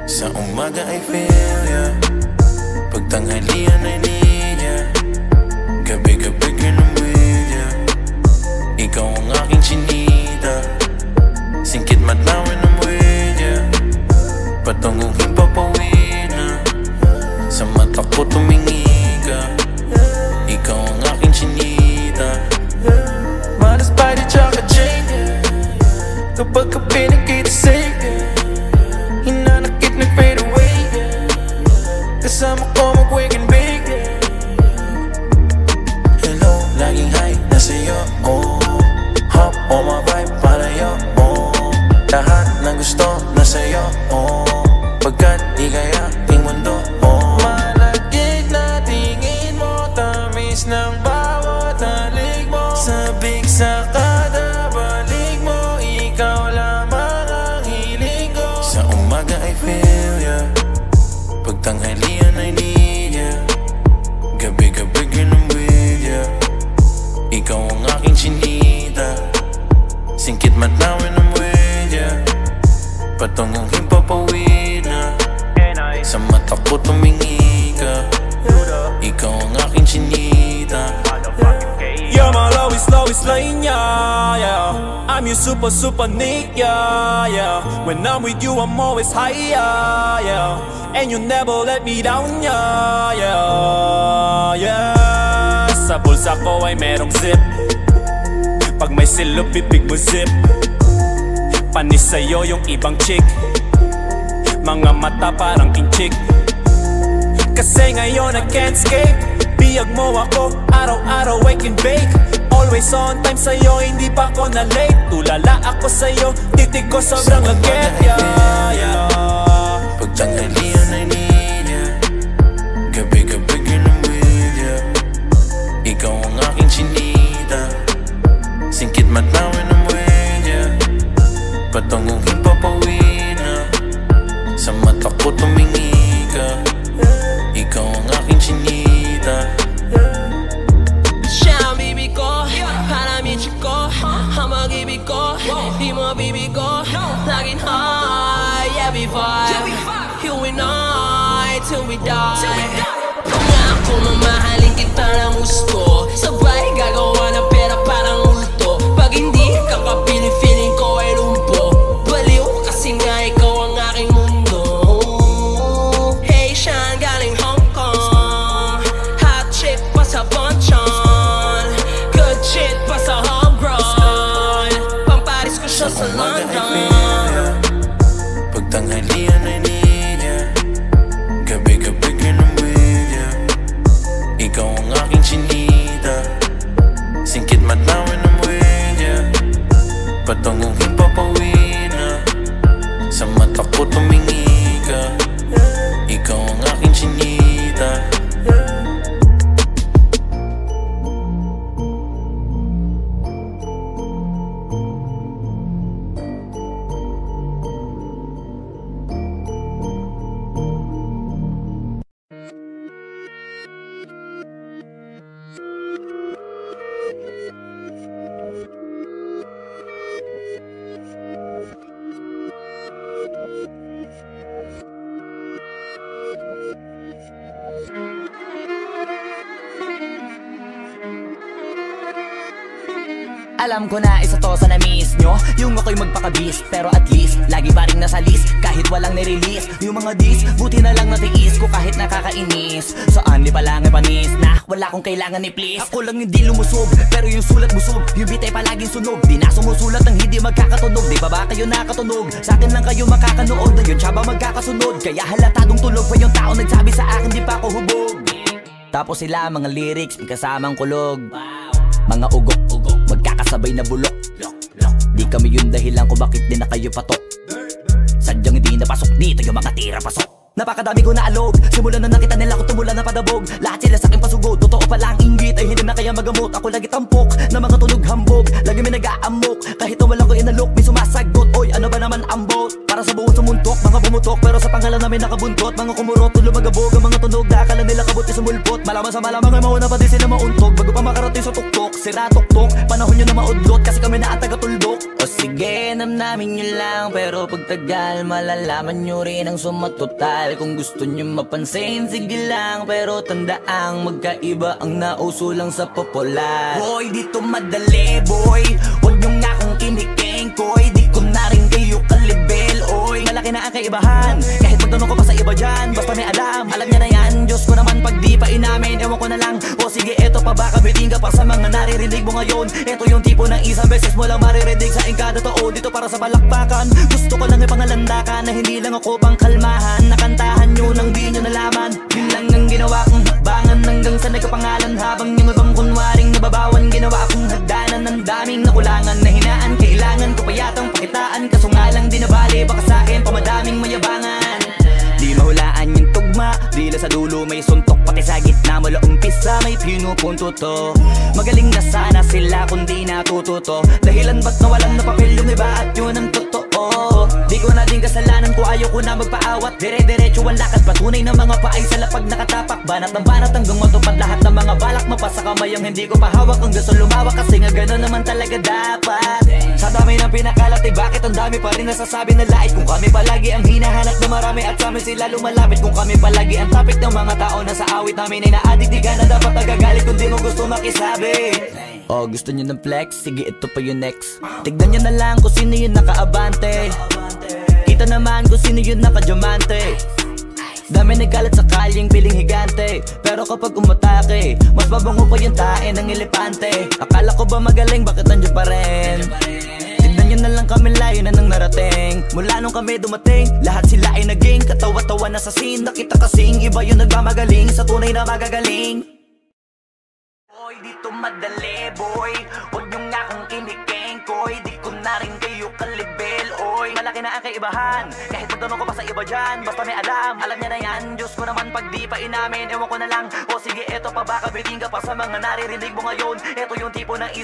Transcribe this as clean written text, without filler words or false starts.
Sa umaga I feel ya, pagtanghalian I need ya, gabi-gabi ka ng with ya. Ikaw ang aking chinita, singkit matawin ng with ya. Patungugin papawin na, sa mata ko tumingi ka. Ikaw ang aking chinita, malas pa di tsaka chain. Kapag ka pinakita sa'yo, hinanakit nag-fade away. Kasama ko mag-wake and bake. Hello, laging high na sa'yo, oh. Hop on my vibe para yo, oh. Lahat ng gusto na sa'yo, oh. Pagkat di kaya ting mundo, oh. Malagkit na tingin mo, tamis ng bawat halik mo. Sabik sa kada balik mo, ikaw lamang ang hiling ko. Sa umaga I feel ya, pagtanghalian I need ya, gabi-gabi ganun with ya. Ikaw ang aking chinita, singkit matawin ng with ya. Patungugin papawid na, sa mata ko tumingi ka. Ikaw ang aking chinita. You're my lowest line, yeah, yeah. I'm your super Nick, yeah, yeah. When I'm with you, I'm always higher, yeah. And you never let me down, yeah, yeah, yeah. Sa bulsa ko ay merong zip, pag may silop, bibig mo zip. Panis sa'yo yung ibang chick, mga mata parang kinchik. Kasi ngayon I can't escape, biyag mo ako, araw-araw I can bake. Always on time sa'yo, hindi pa ako na late. Tulala ako sa'yo, titig ko sobrang lagkit, yeah, yeah. Pagtanghalian I need ya, gabi-gabi ganun with ya. Ikaw ang aking chinita, singkit matawin ng with ya. Patungugin papawid na, sa mata ko tumingi ka. Ikaw ang aking chinita. Siya ang bibi ko, para michi ko, ang mag-ibig ko, di mo bibi ko. Laging high, every vibe, you and I, till we die. Pangako mamahalin kita ng gusto, sabay gagawa ng pera parang multo. Pag hindi ka kapili, feeling ko ay lumpo. Baliw kasi nga ikaw ang aking mundo. Hey, siya ang galing Hong Kong, hot chick pa sa Bonchon, good shit pa sa homegrown. Pamparis ko siya sa London. Pagtanghalian I need ya, gabi-gabi ganun with ya. Ikaw ang aking chinita, singkit matawin ng with ya. Patungugin papawid na, sa mata ko tumingi ka. Ikaw ang aking chinita. Alam ko na isa to sa na-miss nyo, yung ako'y magpakabis. Pero at least, lagi pa rin nasa list, kahit walang nirelease. Yung mga dis, buti na lang natiis ko kahit nakakainis. Saan di pa lang ay panis na wala kong kailangan ni please. Ako lang hindi lumusog, pero yung sulat busog. Yung bitay palaging sunog, di na sumusulat ng hindi magkakatunog. Di ba ba kayo nakatunog? Sa akin lang kayo makakanood, ayun siya ba magkakasunod? Kaya halatadong tulog pa yung tao nagsabi sa akin di pa ako hubog. Tapos sila mga lyrics, may kasamang kulog. Mga ugok-ugok, magkakasabay na bulok. Di kami yung dahilan kung bakit di na kayo patok. Sadyang hindi napasok dito yung mga tira pasok. Napakadami ko na alog, simulan na nakita nila ko tumula na padabog. Lahat sila sa akin pasugod, totoo pala ang inggit ay hindi na kaya magamot. Ako lagi tampok na mga tunog hambog. lagi may nag-aamok. Kahit na walang ko inalok, may sumasagot. Oy, ano ba naman ang boat? Para sa buong sumuntok, mga bumutok, pero sa pangalan namin nakabuntot. Mga kumurot, lumagabog, ang mga tunog na akala nila kabuti sumulpot. Malaman sa malamang ay mauna pa din sila mauntog. Bago pa makarating sa tuktok, sira tuktok, panahon nyo na maudlot, kasi kami na ang taga-tuldok. O sige, namnamin nyo lang, pero pagtagal malalaman nyo rin ang sumatotal. Kung gusto nyo mapansin, sige lang, pero tandaang magkaiba ang nauso lang sa popular. Boy, dito madali, boy, huwag nyo nga akong kinikengkoy. Di ko na rin kayo kalibel, oy. Malaki na ang kaibahan, kahit magtanong ko pa sa iba dyan, basta may alam niya na yan. Diyos ko naman pag di pa inamin, ewan ko na lang. O sige, eto pa ba kabiting ka pa sa mga naririnig mo ngayon? Eto yung tipo ng isang beses mo lang maririnig sa engkada taon. Dito para sa balakbakan, gusto ko lang ipangalandakan na hindi lang ako pang kalmahan. Nakantahan nyo nang di nyo nalaman, yun lang ang ginawa kong hakbangan. Hanggang sa nagkapangalan habang yung ibang kunwaring nababawan. Ginawa akong hagdanan ng daming nakulangan na hinaan. Kailangan ko pa yatang pakitaan, kaso nga lang di nabali, baka sa akin pamadaming mayabangan. Di mahulaan yung tugma, dila sa dulo may suntok, pati sa gitna mula umpisa may pinupunto to. Magaling na sana sila kung di natututo, dahilan ba't nawalan na papel yung iba at yun ang totoo. Di ko na din kasalanan ko, ayaw ko na magpaawat. Dire-diretso ang lakad, patunay ng mga paay sa lapag nakatapak. Banat ng banat hanggang matupad lahat ng mga balak. Mapasa kamay ang hindi ko pahawak, ang gusto lumawak, kasi nga gano'n naman talaga dapat. Sa dami ng pinakalat, eh bakit ang dami pa rin nasasabi na lait? Kung kami palagi ang hinahanap na marami at sa amin sila lumalapit. Kung kami palagi ang topic ng mga tao na sa awit namin ay na-addict, di ka na dapat nagagalit kung di mo gusto makisabi. Oh, gusto nyo ng flex? Sige, ito pa yung next. Tignan nyo na lang kung sino yung nakaabante. Kita naman kung sino yung nakadiamante. Dami nagkalat sa kalyeng piling higante, pero kapag umatake, mas mabango pa yung tae ng elepante. Akala ko ba magaling, bakit nandiyan pa rin? Tignan nyo na lang kami, layo na nang narating. Mula nung kami dumating, lahat sila ay naging katawa-tawa na sa scene. Nakita kasing iba yung nagmamagaling sa tunay na magagaling. Boy, dito madali, boy, huwag nyo nga akong kinikengkoy. Di ko na rin kayo kalibel, oy. Malaki na ang kaibahan, kahit magtanong ko pa sa iba dyan, basta may alam niya na yan. Diyos ko naman pag di pa inamin, ewan ko na lang. O sige, eto pa ba kabiting ka pa sa mga naririnig mo ngayon? Eto yung tipo ng